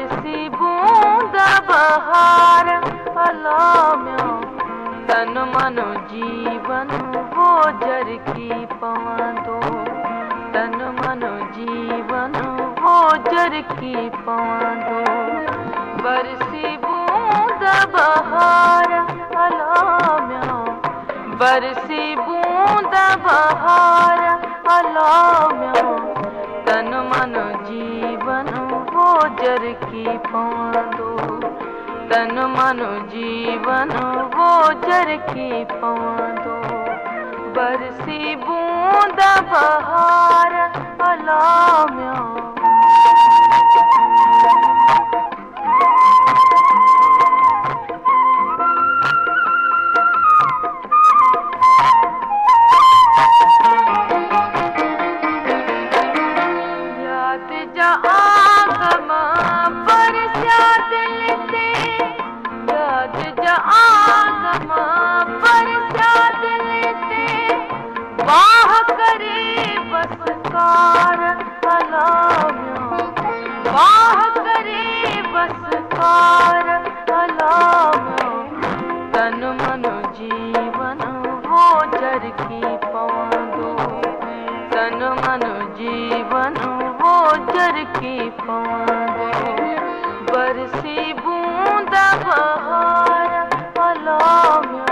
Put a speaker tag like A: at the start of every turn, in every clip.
A: बरसी बूंद बहार अलाम्यो तन मन जीवन वो जर की पवंदो तन मन जीवन वो जर की पवंदो बरसी बूंद बहार अलाम्यो बरसी बूंद बहार अलाम्यो तन मन जीवन वो जर की पवंदो तन मन जीवन वो जर की पवंदो बरसी बूंद बहार अलाम्यो बाह करे बसकार अलाम्यो बाह करे बसकार अलाम्यो तन मन जीवन वो जर की पवंदो तन मन जीवन वो जर की पवंदो बरसी बूंद बहार अलाम्यो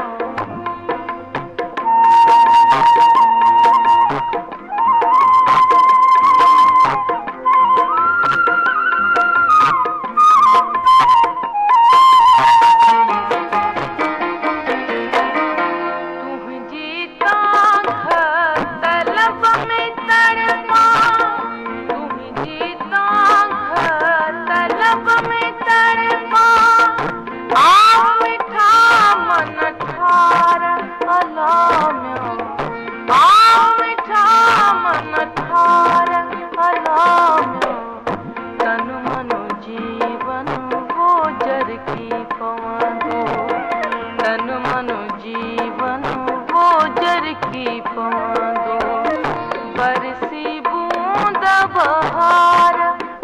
A: तन मन जीवन वो जर की पवंदो बरसी बूंद बहार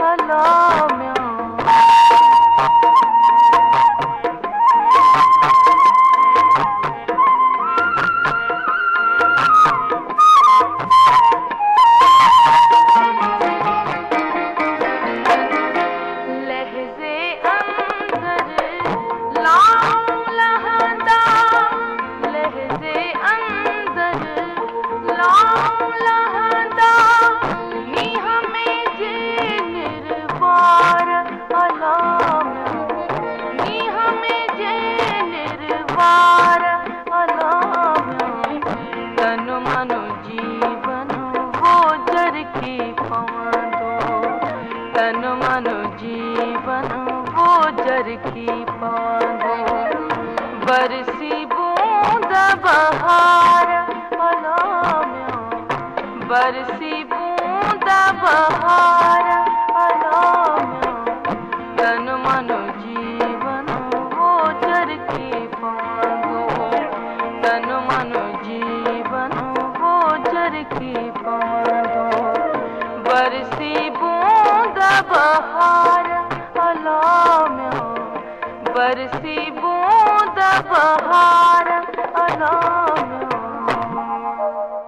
A: अलाम्यो तन मन जीवन वो जर की पवंदो तन मन जीवन वो जर की पवंदो बरसी बूंद बहार अलाम्यो बरसी बूंद बहार अलाम्यो तन मन जीवन वो जर की पवंदो तन मन जीवन वो जर की पवंदो बरसी बूंद बहार अलाम्यो बरसी बूंद बहार अलाम्यो